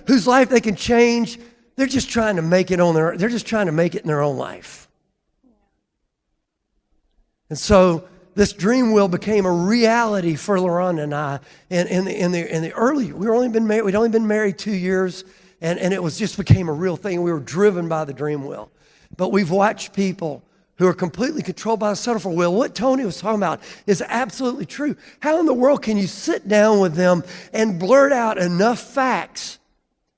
whose life they can change, they're just trying to make it they're just trying to make it in their own life. And so this dream wheel became a reality for LaRonda and I in the early. We'd only been married 2 years, and it was just became a real thing. We were driven by the dream wheel. But we've watched people who are completely controlled by the settle for wheel. What Tony was talking about is absolutely true. How in the world can you sit down with them and blurt out enough facts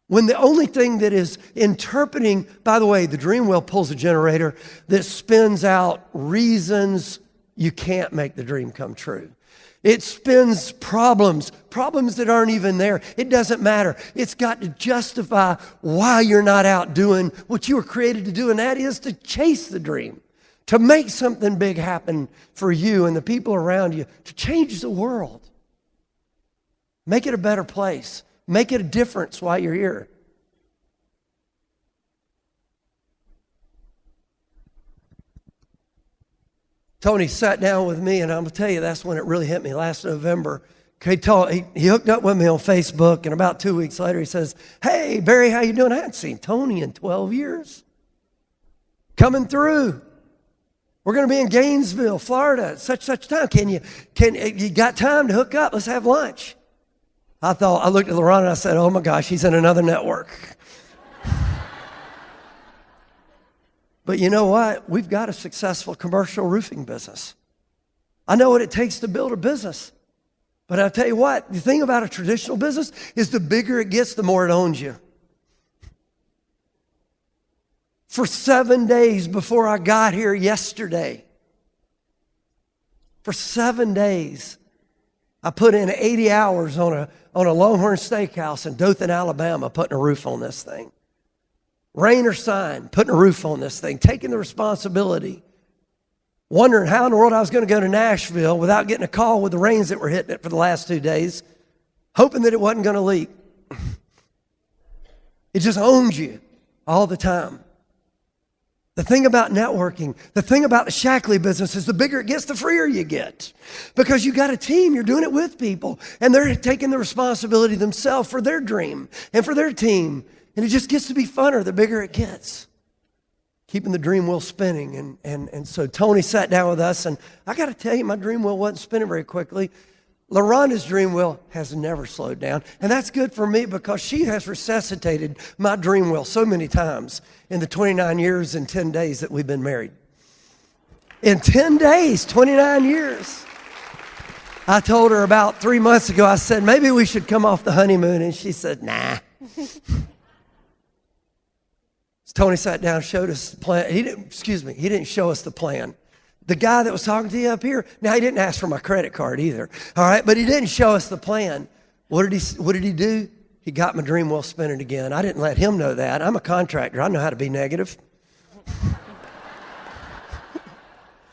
when the only thing that is interpreting, by the way, the dream wheel pulls a generator that spins out reasons you can't make the dream come true. It spins problems that aren't even there. It doesn't matter. It's got to justify why you're not out doing what you were created to do, and that is to chase the dream, to make something big happen for you and the people around you, to change the world. Make it a better place. Make it a difference while you're here. Tony sat down with me, and I'm going to tell you, that's when it really hit me last November. He hooked up with me on Facebook, and about 2 weeks later, he says, "Hey, Barry, how you doing? I hadn't seen Tony in 12 years. Coming through. We're going to be in Gainesville, Florida, at such time. You got time to hook up? Let's have lunch." I looked at LaRonda and I said, "Oh my gosh, he's in another network." But you know what? We've got a successful commercial roofing business. I know what it takes to build a business. But I'll tell you what, the thing about a traditional business is the bigger it gets, the more it owns you. For 7 days before I got here yesterday, for 7 days, I put in 80 hours on a Longhorn Steakhouse in Dothan, Alabama, putting a roof on this thing. Rain or shine, putting a roof on this thing, taking the responsibility, wondering how in the world I was going to go to Nashville without getting a call with the rains that were hitting it for the last 2 days, hoping that it wasn't going to leak. It just owns you all the time. The thing about networking, the thing about the Shackley business is the bigger it gets, the freer you get. Because you got a team, you're doing it with people, and they're taking the responsibility themselves for their dream and for their team. And it just gets to be funner the bigger it gets. Keeping the dream wheel spinning. And so Tony sat down with us, and I got to tell you, my dream wheel wasn't spinning very quickly. LaRonda's dream wheel has never slowed down. And that's good for me because she has resuscitated my dream wheel so many times in the 29 years and 10 days that we've been married. In 10 days, 29 years. I told her about 3 months ago, I said, maybe we should come off the honeymoon. And she said, nah. Tony sat down and showed us the plan. He didn't show us the plan. The guy that was talking to you up here, now he didn't ask for my credit card either, all right? But he didn't show us the plan. What did he do? He got my dream wheel spinning again. I didn't let him know that. I'm a contractor. I know how to be negative.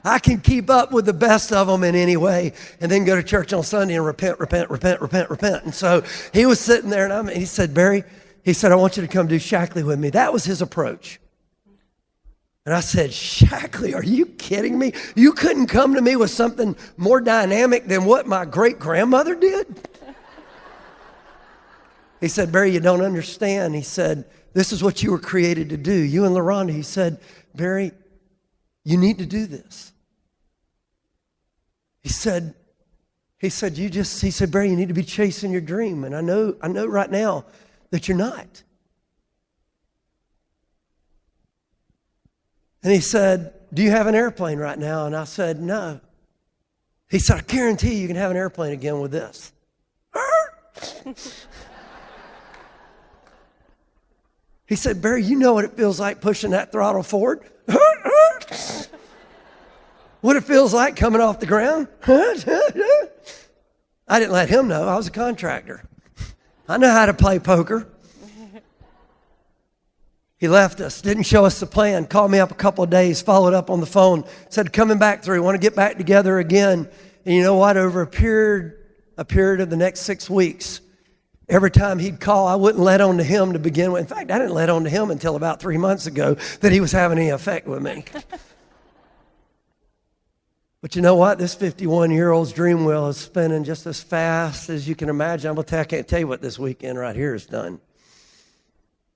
I can keep up with the best of them in any way and then go to church on Sunday and repent. And so he was sitting there, and he said, Barry, he said, I want you to come do Shackley with me. That was his approach. And I said, Shackley, are you kidding me? You couldn't come to me with something more dynamic than what my great-grandmother did? He said, Barry, you don't understand. He said, this is what you were created to do. You and LaRonda, he said, Barry, you need to do this. He said, Barry, you need to be chasing your dream. And I know right now that you're not. And he said, do you have an airplane right now? And I said, no. He said, I guarantee you can have an airplane again with this. He said, Barry, you know what it feels like pushing that throttle forward? What it feels like coming off the ground? I didn't let him know. I was a contractor. I know how to play poker. He left us, didn't show us the plan, called me up a couple of days, followed up on the phone, said, coming back through, want to get back together again. And you know what? Over a period of the next 6 weeks, every time he'd call, I wouldn't let on to him to begin with. In fact, I didn't let on to him until about 3 months ago that he was having any effect with me. But you know what? This 51-year-old's dream wheel is spinning just as fast as you can imagine. I can't tell you what this weekend right here has done.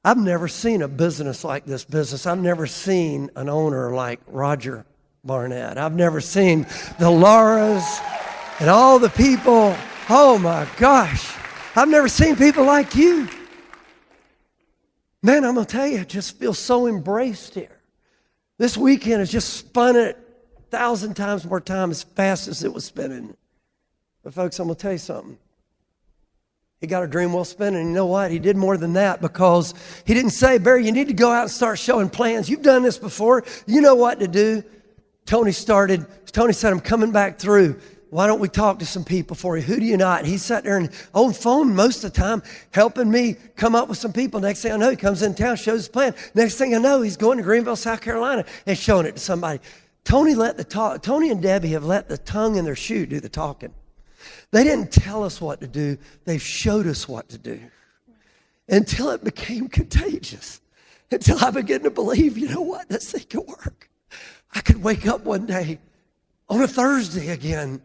I've never seen a business like this business. I've never seen an owner like Roger Barnett. I've never seen the Lauras and all the people. Oh my gosh. I've never seen people like you. Man, I'm going to tell you, it just feels so embraced here. This weekend has just spun it 1,000 times more time as fast as it was spinning. But folks, I'm going to tell you something. He got a dream wheel spinning, and you know what? He did more than that because he didn't say, Barry, you need to go out and start showing plans. You've done this before. You know what to do. Tony said, I'm coming back through. Why don't we talk to some people for you? Who do you not? He sat there and on phone most of the time, helping me come up with some people. Next thing I know, he comes in town, shows his plan. Next thing I know, he's going to Greenville, South Carolina, and showing it to somebody. Tony and Debbie have let the tongue in their shoe do the talking. They didn't tell us what to do. They showed us what to do until it became contagious, until I began to believe, you know what, this thing could work. I could wake up one day on a Thursday again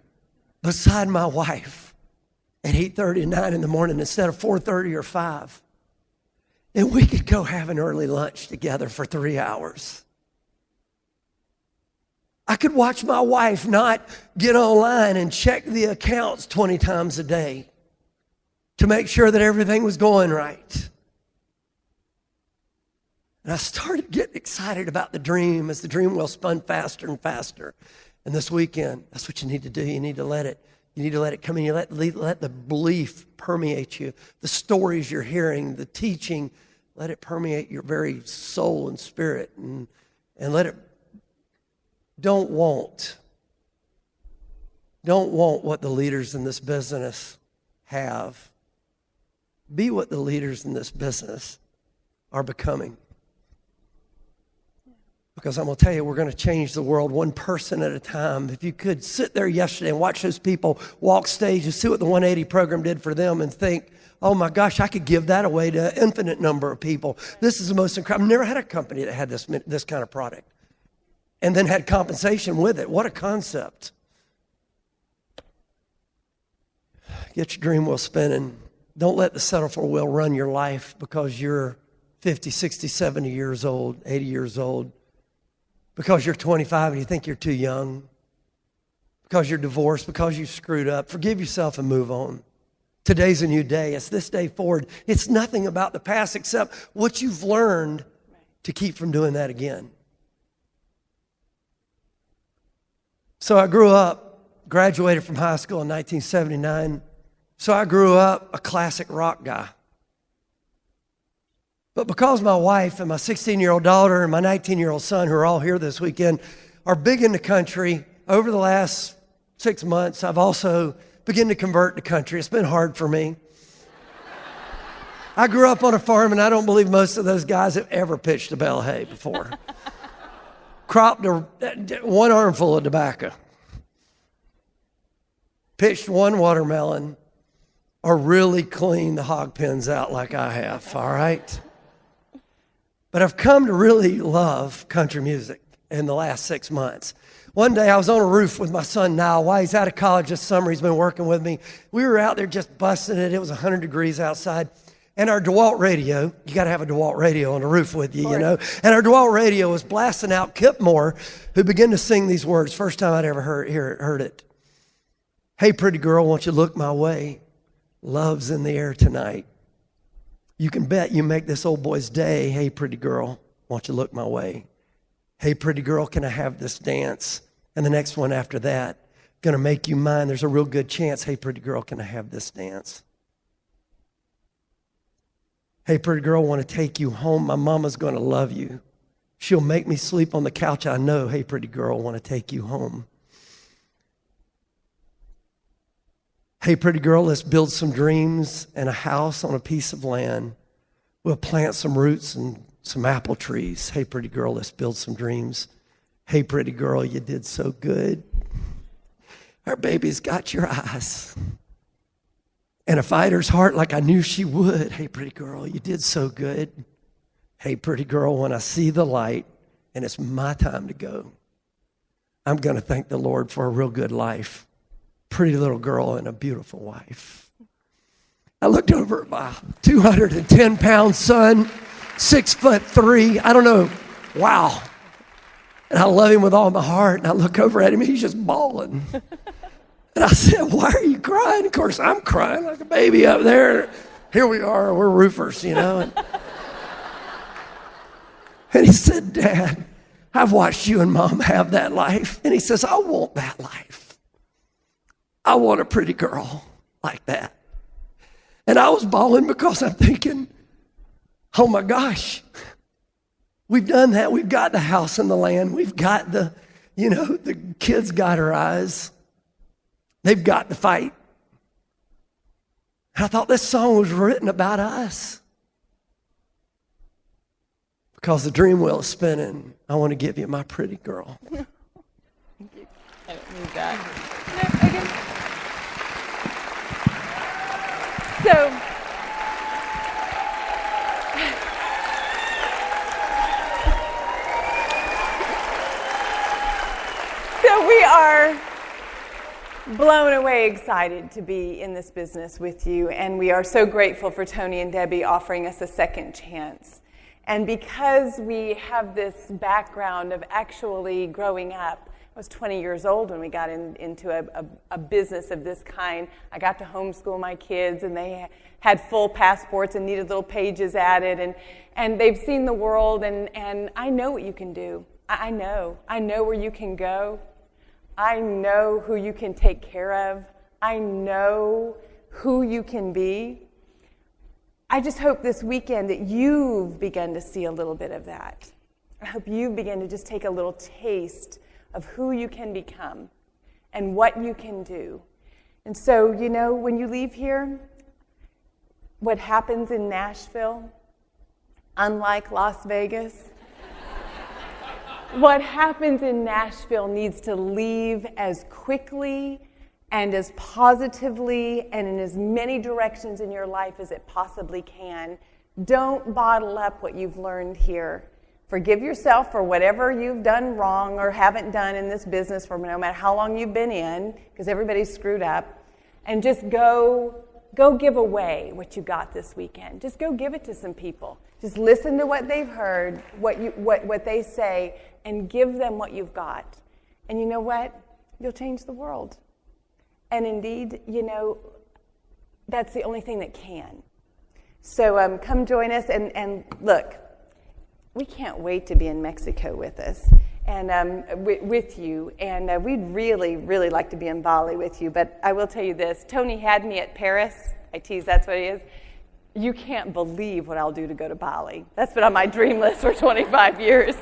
beside my wife at 8:30 and 9 in the morning instead of 4:30 or 5. And we could go have an early lunch together for 3 hours. I could watch my wife not get online and check the accounts 20 times a day to make sure that everything was going right. And I started getting excited about the dream as the dream wheel spun faster and faster. And this weekend, that's what you need to do. You need to let it come in. You let the belief permeate you. The stories you're hearing, the teaching, let it permeate your very soul and spirit. And let it. Don't want what the leaders in this business have. Be what the leaders in this business are becoming. Because I'm going to tell you, we're going to change the world one person at a time. If you could sit there yesterday and watch those people walk stage and see what the 180 program did for them and think, oh my gosh, I could give that away to an infinite number of people. This is the most incredible. I've never had a company that had this kind of product and then had compensation with it. What a concept. Get your dream wheel spinning. Don't let the settle for wheel run your life because you're 50, 60, 70 years old, 80 years old. Because you're 25 and you think you're too young. Because you're divorced, because you screwed up. Forgive yourself and move on. Today's a new day. It's this day forward. It's nothing about the past except what you've learned to keep from doing that again. So I grew up, graduated from high school in 1979. So I grew up a classic rock guy. But because my wife and my 16-year-old daughter and my 19-year-old son, who are all here this weekend, are big in the country, over the last 6 months, I've also begun to convert the country. It's been hard for me. I grew up on a farm, and I don't believe most of those guys have ever pitched a bale of hay before. Cropped one armful of tobacco. Pitched one watermelon, or really cleaned the hog pens out like I have, all right? But I've come to really love country music in the last 6 months. One day I was on a roof with my son Niall. While he's out of college this summer, he's been working with me. We were out there just busting it. It was 100 degrees outside. And our DeWalt radio, you got to have a DeWalt radio on the roof with you, you know. And our DeWalt radio was blasting out Kip Moore, who began to sing these words. First time I'd ever heard it. Hey, pretty girl, won't you look my way? Love's in the air tonight. You can bet you make this old boy's day. Hey, pretty girl, won't you look my way? Hey, pretty girl, can I have this dance? And the next one after that, gonna make you mine. There's a real good chance. Hey, pretty girl, can I have this dance? Hey, pretty girl, want to take you home. My mama's gonna love you. She'll make me sleep on the couch, I know. Hey, pretty girl, want to take you home. Hey, pretty girl, let's build some dreams and a house on a piece of land. We'll plant some roots and some apple trees. Hey, pretty girl, let's build some dreams. Hey, pretty girl, you did so good. Our baby's got your eyes and a fighter's heart like I knew she would. Hey, pretty girl, you did so good. Hey, pretty girl, when I see the light and it's my time to go, I'm going to thank the Lord for a real good life. Pretty little girl and a beautiful wife. I looked over at my 210-pound son, 6'3". I don't know. Wow. And I love him with all my heart. And I look over at him and he's just bawling. And I said, why are you crying? Of course, I'm crying like a baby up there. Here we are. We're roofers, you know. And he said, Dad, I've watched you and Mom have that life. And he says, I want that life. I want a pretty girl like that. And I was bawling because I'm thinking, oh my gosh, we've done that. We've got the house and the land. We've got the kids got our eyes. They've got the fight. And I thought this song was written about us. Because the dream wheel is spinning, I want to give you my pretty girl. Thank you. I don't need that. No, okay. So we are blown away excited to be in this business with you, and we are so grateful for Tony and Debbie offering us a second chance. And because we have this background of actually growing up, I was 20 years old when we got into a business of this kind. I got to homeschool my kids, and they had full passports and needed little pages added, and they've seen the world, and I know what you can do. I know where you can go. I know who you can take care of. I know who you can be. I just hope this weekend that you've begun to see a little bit of that. I hope you've begun to just take a little taste of who you can become and what you can do. And so, when you leave here, what happens in Nashville, unlike Las Vegas, what happens in Nashville needs to leave as quickly and as positively and in as many directions in your life as it possibly can. Don't bottle up what you've learned here. Forgive yourself for whatever you've done wrong or haven't done in this business for no matter how long you've been in, because everybody's screwed up. And just go give away what you got this weekend. Just go give it to some people. Just listen to what they've heard, what they say, and give them what you've got. And you know what? You'll change the world. And indeed, you know, that's the only thing that can. So come join us. And look, we can't wait to be in Mexico with us and with you. And we'd really, really like to be in Bali with you. But I will tell you this. Tony had me at Paris. I tease, that's what he is. You can't believe what I'll do to go to Bali. That's been on my dream list for 25 years.